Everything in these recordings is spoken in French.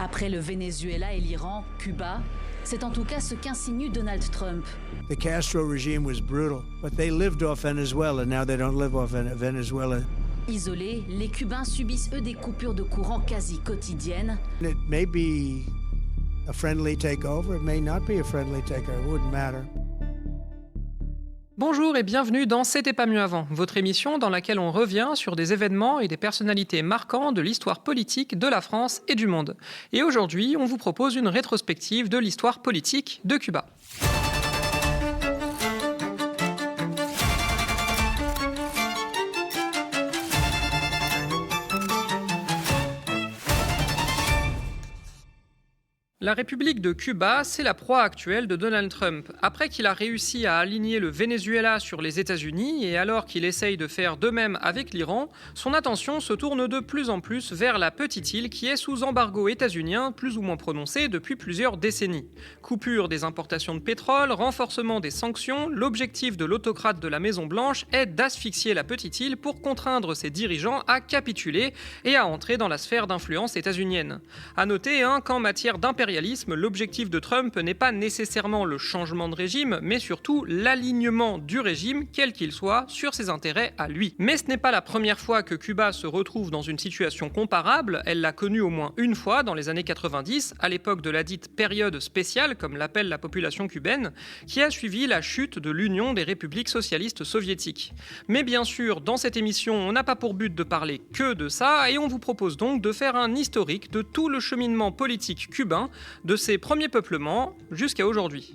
Après le Venezuela et l'Iran, Cuba, c'est en tout cas ce qu'insinue Donald Trump. The Castro regime was brutal, but they lived off Venezuela. Now they don't live off Venezuela. Isolés, les Cubains subissent eux des coupures de courant quasi quotidiennes. It may be a friendly takeover, it may not be a friendly takeover, it wouldn't matter. Bonjour et bienvenue dans C'était pas mieux avant, votre émission dans laquelle on revient sur des événements et des personnalités marquants de l'histoire politique de la France et du monde. Et aujourd'hui, on vous propose une rétrospective de l'histoire politique de Cuba. La République de Cuba, c'est la proie actuelle de Donald Trump. Après qu'il a réussi à aligner le Venezuela sur les États-Unis et alors qu'il essaye de faire de même avec l'Iran, son attention se tourne de plus en plus vers la petite île qui est sous embargo états-unien plus ou moins prononcé depuis plusieurs décennies. Coupure des importations de pétrole, renforcement des sanctions, l'objectif de l'autocrate de la Maison-Blanche est d'asphyxier la petite île pour contraindre ses dirigeants à capituler et à entrer dans la sphère d'influence états-unienne. À noter qu'en matière d'impérialisme, l'objectif de Trump n'est pas nécessairement le changement de régime, mais surtout l'alignement du régime, quel qu'il soit, sur ses intérêts à lui. Mais ce n'est pas la première fois que Cuba se retrouve dans une situation comparable, elle l'a connue au moins une fois dans les années 90, à l'époque de la dite période spéciale, comme l'appelle la population cubaine, qui a suivi la chute de l'Union des républiques socialistes soviétiques. Mais bien sûr, dans cette émission, on n'a pas pour but de parler que de ça, et on vous propose donc de faire un historique de tout le cheminement politique cubain, de ses premiers peuplements jusqu'à aujourd'hui.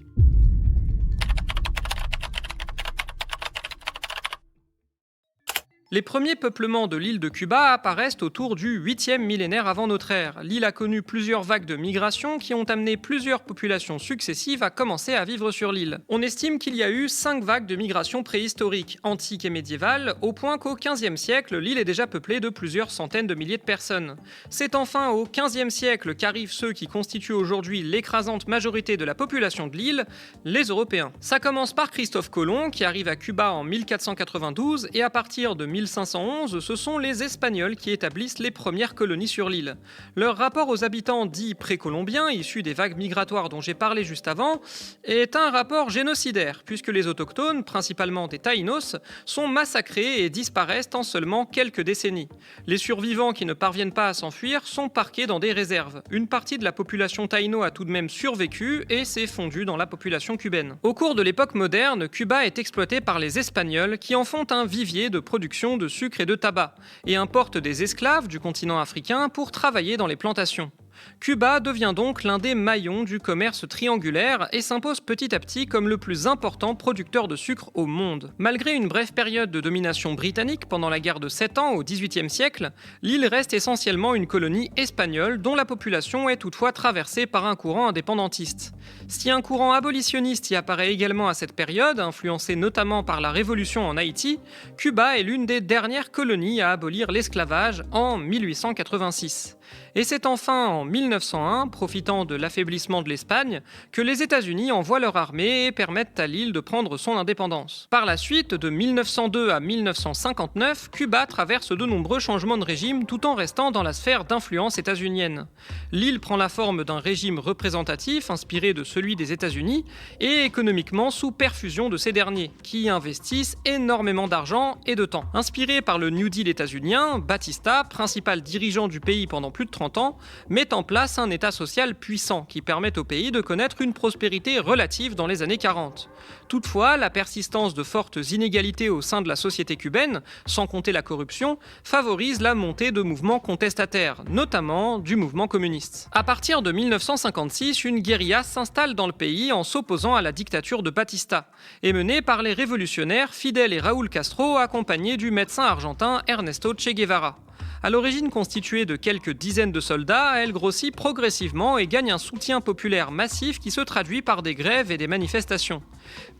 Les premiers peuplements de l'île de Cuba apparaissent autour du 8e millénaire avant notre ère. L'île a connu plusieurs vagues de migration qui ont amené plusieurs populations successives à commencer à vivre sur l'île. On estime qu'il y a eu 5 vagues de migration préhistoriques, antiques et médiévales, au point qu'au XVe siècle, l'île est déjà peuplée de plusieurs centaines de milliers de personnes. C'est enfin au XVe siècle qu'arrivent ceux qui constituent aujourd'hui l'écrasante majorité de la population de l'île, les Européens. Ça commence par Christophe Colomb, qui arrive à Cuba en 1492, et à partir de 1511, ce sont les Espagnols qui établissent les premières colonies sur l'île. Leur rapport aux habitants dits précolombiens, issus des vagues migratoires dont j'ai parlé juste avant, est un rapport génocidaire, puisque les autochtones, principalement des Taïnos, sont massacrés et disparaissent en seulement quelques décennies. Les survivants qui ne parviennent pas à s'enfuir sont parqués dans des réserves. Une partie de la population taïno a tout de même survécu et s'est fondue dans la population cubaine. Au cours de l'époque moderne, Cuba est exploité par les Espagnols qui en font un vivier de production de sucre et de tabac, et importent des esclaves du continent africain pour travailler dans les plantations. Cuba devient donc l'un des maillons du commerce triangulaire et s'impose petit à petit comme le plus important producteur de sucre au monde. Malgré une brève période de domination britannique pendant la guerre de 7 ans au XVIIIe siècle, l'île reste essentiellement une colonie espagnole dont la population est toutefois traversée par un courant indépendantiste. Si un courant abolitionniste y apparaît également à cette période, influencé notamment par la révolution en Haïti, Cuba est l'une des dernières colonies à abolir l'esclavage en 1886. Et c'est enfin en 1901, profitant de l'affaiblissement de l'Espagne, que les États-Unis envoient leur armée et permettent à l'île de prendre son indépendance. Par la suite, de 1902 à 1959, Cuba traverse de nombreux changements de régime tout en restant dans la sphère d'influence états-unienne. L'île prend la forme d'un régime représentatif inspiré de celui des États-Unis et économiquement sous perfusion de ces derniers, qui investissent énormément d'argent et de temps. Inspiré par le New Deal états-unien, Batista, principal dirigeant du pays pendant plus de 30 ans, met en place un État social puissant qui permet au pays de connaître une prospérité relative dans les années 40. Toutefois, la persistance de fortes inégalités au sein de la société cubaine, sans compter la corruption, favorise la montée de mouvements contestataires, notamment du mouvement communiste. À partir de 1956, une guérilla s'installe dans le pays en s'opposant à la dictature de Batista, et menée par les révolutionnaires Fidel et Raúl Castro, accompagnés du médecin argentin Ernesto Che Guevara. À l'origine constituée de quelques dizaines de soldats, elle grossit progressivement et gagne un soutien populaire massif qui se traduit par des grèves et des manifestations.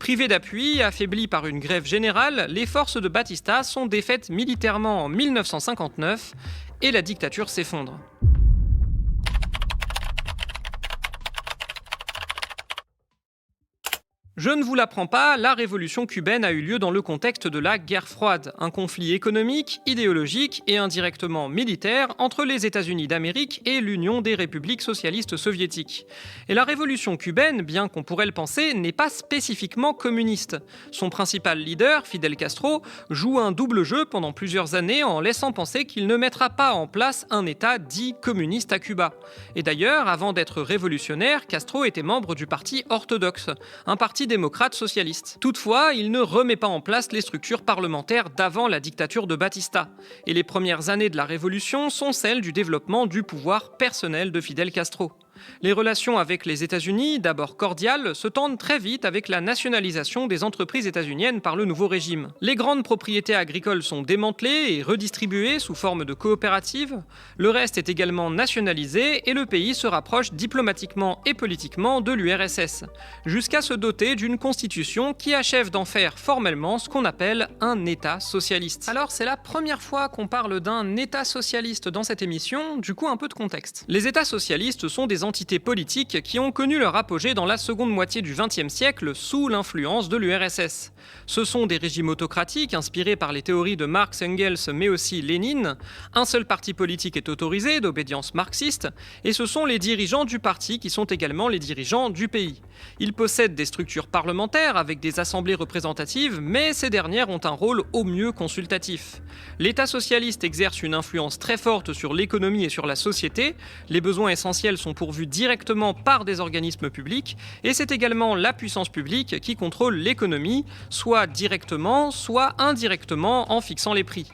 Privées d'appui, affaiblies par une grève générale, les forces de Batista sont défaites militairement en 1959 et la dictature s'effondre. Je ne vous l'apprends pas, la révolution cubaine a eu lieu dans le contexte de la guerre froide, un conflit économique, idéologique et indirectement militaire entre les États-Unis d'Amérique et l'Union des républiques socialistes soviétiques. Et la révolution cubaine, bien qu'on pourrait le penser, n'est pas spécifiquement communiste. Son principal leader, Fidel Castro, joue un double jeu pendant plusieurs années en laissant penser qu'il ne mettra pas en place un État dit communiste à Cuba. Et d'ailleurs, avant d'être révolutionnaire, Castro était membre du parti orthodoxe, un parti démocrate socialiste. Toutefois, il ne remet pas en place les structures parlementaires d'avant la dictature de Batista. Et les premières années de la révolution sont celles du développement du pouvoir personnel de Fidel Castro. Les relations avec les États-Unis, d'abord cordiales, se tendent très vite avec la nationalisation des entreprises états-uniennes par le nouveau régime. Les grandes propriétés agricoles sont démantelées et redistribuées sous forme de coopératives. Le reste est également nationalisé et le pays se rapproche diplomatiquement et politiquement de l'URSS, jusqu'à se doter d'une constitution qui achève d'en faire formellement ce qu'on appelle un État socialiste. Alors c'est la première fois qu'on parle d'un État socialiste dans cette émission, du coup un peu de contexte. Les États socialistes sont des entités politiques qui ont connu leur apogée dans la seconde moitié du XXe siècle sous l'influence de l'URSS. Ce sont des régimes autocratiques inspirés par les théories de Marx, Engels mais aussi Lénine. Un seul parti politique est autorisé, d'obédience marxiste, et ce sont les dirigeants du parti qui sont également les dirigeants du pays. Ils possèdent des structures parlementaires avec des assemblées représentatives, mais ces dernières ont un rôle au mieux consultatif. L'État socialiste exerce une influence très forte sur l'économie et sur la société. Les besoins essentiels sont pourvus directement par des organismes publics, et c'est également la puissance publique qui contrôle l'économie, soit directement, soit indirectement en fixant les prix.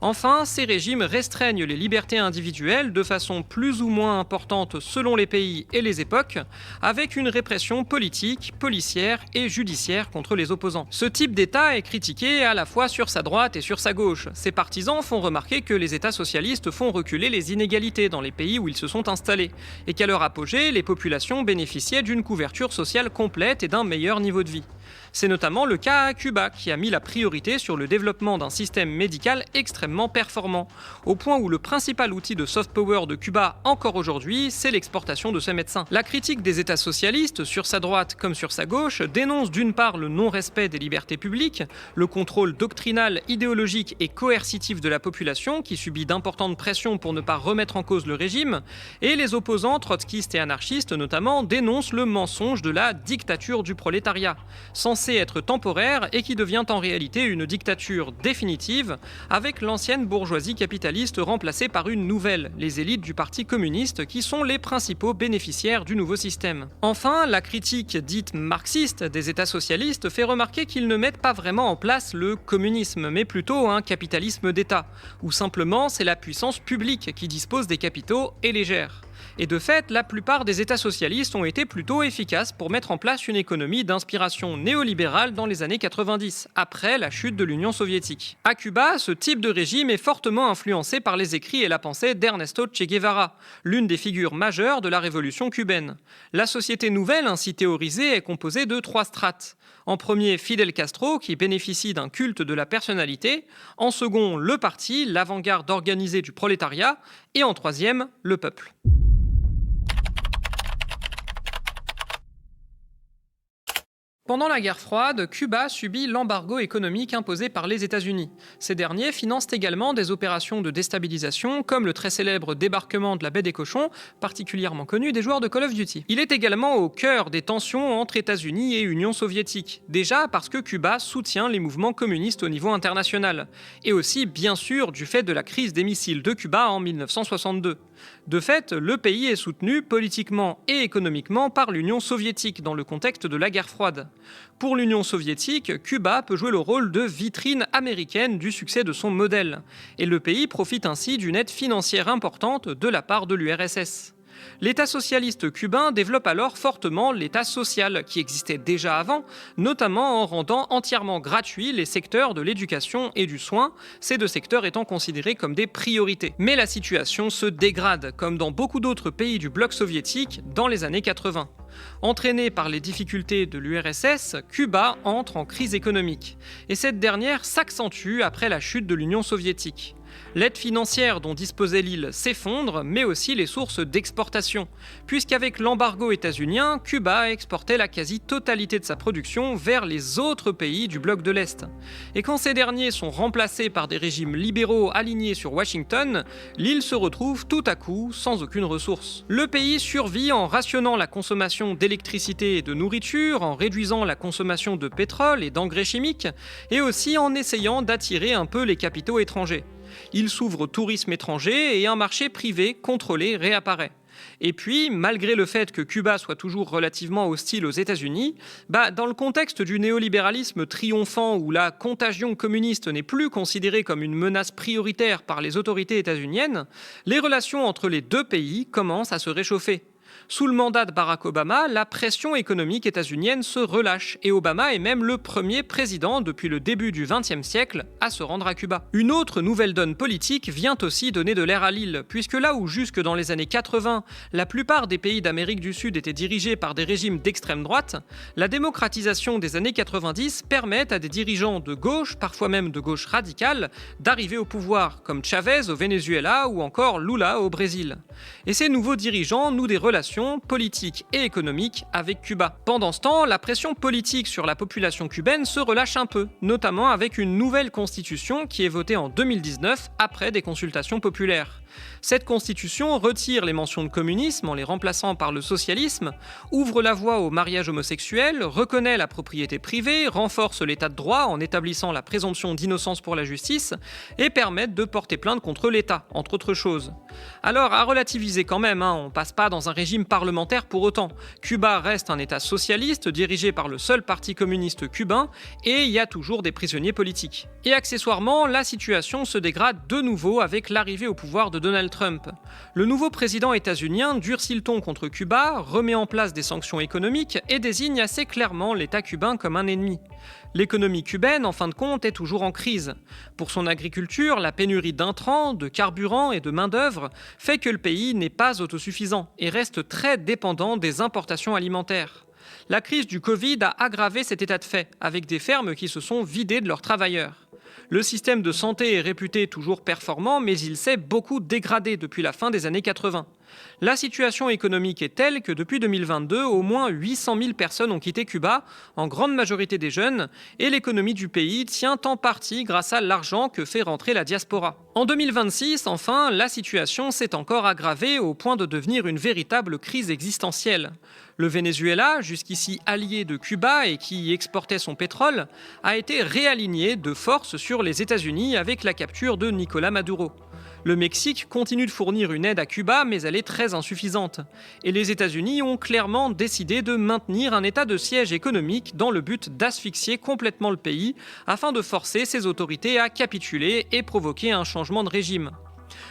Enfin, ces régimes restreignent les libertés individuelles de façon plus ou moins importante selon les pays et les époques, avec une répression politique, policière et judiciaire contre les opposants. Ce type d'État est critiqué à la fois sur sa droite et sur sa gauche. Ses partisans font remarquer que les États socialistes font reculer les inégalités dans les pays où ils se sont installés, et qu'à leur apogée, les populations bénéficiaient d'une couverture sociale complète et d'un meilleur niveau de vie. C'est notamment le cas à Cuba, qui a mis la priorité sur le développement d'un système médical extrêmement performant, au point où le principal outil de soft power de Cuba encore aujourd'hui, c'est l'exportation de ses médecins. La critique des États socialistes, sur sa droite comme sur sa gauche, dénonce d'une part le non-respect des libertés publiques, le contrôle doctrinal, idéologique et coercitif de la population, qui subit d'importantes pressions pour ne pas remettre en cause le régime, et les opposants trotskistes et anarchistes notamment dénoncent le mensonge de la dictature du prolétariat, censé être temporaire et qui devient en réalité une dictature définitive, avec l'ancienne bourgeoisie capitaliste remplacée par une nouvelle, les élites du Parti communiste, qui sont les principaux bénéficiaires du nouveau système. Enfin, la critique dite marxiste des États socialistes fait remarquer qu'ils ne mettent pas vraiment en place le communisme, mais plutôt un capitalisme d'État, où simplement c'est la puissance publique qui dispose des capitaux et les gère. Et de fait, la plupart des États socialistes ont été plutôt efficaces pour mettre en place une économie d'inspiration néolibérale dans les années 90, après la chute de l'Union soviétique. À Cuba, ce type de régime est fortement influencé par les écrits et la pensée d'Ernesto Che Guevara, l'une des figures majeures de la révolution cubaine. La société nouvelle ainsi théorisée est composée de 3 strates. En premier, Fidel Castro, qui bénéficie d'un culte de la personnalité. En second, le parti, l'avant-garde organisée du prolétariat. Et en troisième, le peuple. Pendant la guerre froide, Cuba subit l'embargo économique imposé par les États-Unis. Ces derniers financent également des opérations de déstabilisation, comme le très célèbre débarquement de la baie des Cochons, particulièrement connu des joueurs de Call of Duty. Il est également au cœur des tensions entre États-Unis et Union soviétique, déjà parce que Cuba soutient les mouvements communistes au niveau international, et aussi bien sûr du fait de la crise des missiles de Cuba en 1962. De fait, le pays est soutenu politiquement et économiquement par l'Union soviétique dans le contexte de la guerre froide. Pour l'Union soviétique, Cuba peut jouer le rôle de vitrine américaine du succès de son modèle, et le pays profite ainsi d'une aide financière importante de la part de l'URSS. L'État socialiste cubain développe alors fortement l'État social, qui existait déjà avant, notamment en rendant entièrement gratuits les secteurs de l'éducation et du soin, ces 2 secteurs étant considérés comme des priorités. Mais la situation se dégrade, comme dans beaucoup d'autres pays du bloc soviétique, dans les années 80. Entraîné par les difficultés de l'URSS, Cuba entre en crise économique. Et cette dernière s'accentue après la chute de l'Union soviétique. L'aide financière dont disposait l'île s'effondre, mais aussi les sources d'exportation, puisqu'avec l'embargo états-unien, Cuba exportait la quasi-totalité de sa production vers les autres pays du bloc de l'Est. Et quand ces derniers sont remplacés par des régimes libéraux alignés sur Washington, l'île se retrouve tout à coup sans aucune ressource. Le pays survit en rationnant la consommation d'électricité et de nourriture, en réduisant la consommation de pétrole et d'engrais chimiques, et aussi en essayant d'attirer un peu les capitaux étrangers. Il s'ouvre au tourisme étranger et un marché privé contrôlé réapparaît. Et puis, malgré le fait que Cuba soit toujours relativement hostile aux États-Unis, dans le contexte du néolibéralisme triomphant où la contagion communiste n'est plus considérée comme une menace prioritaire par les autorités états-uniennes, les relations entre les deux pays commencent à se réchauffer. Sous le mandat de Barack Obama, la pression économique états-unienne se relâche et Obama est même le premier président depuis le début du XXe siècle à se rendre à Cuba. Une autre nouvelle donne politique vient aussi donner de l'air à l'île, puisque là où jusque dans les années 80, la plupart des pays d'Amérique du Sud étaient dirigés par des régimes d'extrême droite, la démocratisation des années 90 permet à des dirigeants de gauche, parfois même de gauche radicale, d'arriver au pouvoir, comme Chavez au Venezuela ou encore Lula au Brésil. Et ces nouveaux dirigeants nouent des relations politiques et économiques avec Cuba. Pendant ce temps, la pression politique sur la population cubaine se relâche un peu, notamment avec une nouvelle constitution qui est votée en 2019 après des consultations populaires. Cette constitution retire les mentions de communisme en les remplaçant par le socialisme, ouvre la voie au mariage homosexuel, reconnaît la propriété privée, renforce l'état de droit en établissant la présomption d'innocence pour la justice et permet de porter plainte contre l'État, entre autres choses. Alors, à relativiser quand même, on passe pas dans un régime parlementaire pour autant. Cuba reste un État socialiste dirigé par le seul parti communiste cubain et il y a toujours des prisonniers politiques. Et accessoirement, la situation se dégrade de nouveau avec l'arrivée au pouvoir de Donald Trump. Le nouveau président états-unien durcit le ton contre Cuba, remet en place des sanctions économiques et désigne assez clairement l'État cubain comme un ennemi. L'économie cubaine, en fin de compte, est toujours en crise. Pour son agriculture, la pénurie d'intrants, de carburant et de main-d'œuvre fait que le pays n'est pas autosuffisant et reste très dépendant des importations alimentaires. La crise du Covid a aggravé cet état de fait, avec des fermes qui se sont vidées de leurs travailleurs. Le système de santé est réputé toujours performant, mais il s'est beaucoup dégradé depuis la fin des années 80. La situation économique est telle que depuis 2022, au moins 800 000 personnes ont quitté Cuba, en grande majorité des jeunes, et l'économie du pays tient en partie grâce à l'argent que fait rentrer la diaspora. En 2026, enfin, la situation s'est encore aggravée au point de devenir une véritable crise existentielle. Le Venezuela, jusqu'ici allié de Cuba et qui exportait son pétrole, a été réaligné de force sur les États-Unis avec la capture de Nicolás Maduro. Le Mexique continue de fournir une aide à Cuba, mais elle est très insuffisante. Et les États-Unis ont clairement décidé de maintenir un état de siège économique dans le but d'asphyxier complètement le pays, afin de forcer ses autorités à capituler et provoquer un changement de régime.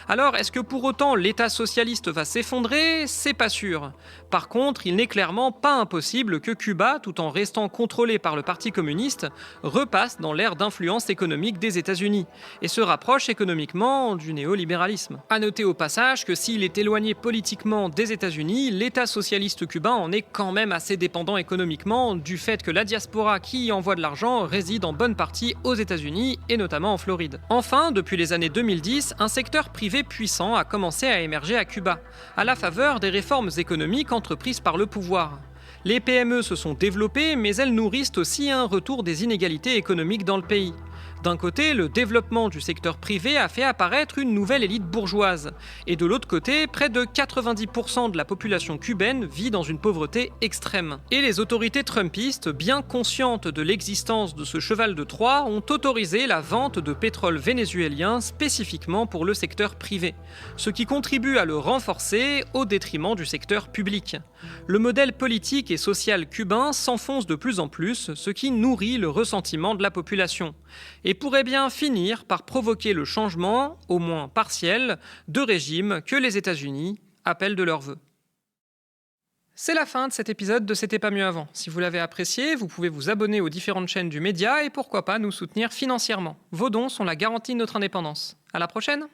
Alors, est-ce que pour autant l'État socialiste va s'effondrer ? C'est pas sûr. Par contre, il n'est clairement pas impossible que Cuba, tout en restant contrôlé par le Parti communiste, repasse dans l'ère d'influence économique des États-Unis et se rapproche économiquement du néolibéralisme. À noter au passage que s'il est éloigné politiquement des États-Unis, l'État socialiste cubain en est quand même assez dépendant économiquement du fait que la diaspora qui y envoie de l'argent réside en bonne partie aux États-Unis et notamment en Floride. Enfin, depuis les années 2010, un secteur privé puissant a commencé à émerger à Cuba, à la faveur des réformes économiques entreprises par le pouvoir. Les PME se sont développées, mais elles nourrissent aussi un retour des inégalités économiques dans le pays. D'un côté, le développement du secteur privé a fait apparaître une nouvelle élite bourgeoise. Et de l'autre côté, près de 90% de la population cubaine vit dans une pauvreté extrême. Et les autorités trumpistes, bien conscientes de l'existence de ce cheval de Troie, ont autorisé la vente de pétrole vénézuélien spécifiquement pour le secteur privé, ce qui contribue à le renforcer au détriment du secteur public. Le modèle politique et social cubain s'enfonce de plus en plus, ce qui nourrit le ressentiment de la population. Et pourrait bien finir par provoquer le changement, au moins partiel, de régime que les États-Unis appellent de leur vœu. C'est la fin de cet épisode de C'était pas mieux avant. Si vous l'avez apprécié, vous pouvez vous abonner aux différentes chaînes du média et pourquoi pas nous soutenir financièrement. Vos dons sont la garantie de notre indépendance. À la prochaine!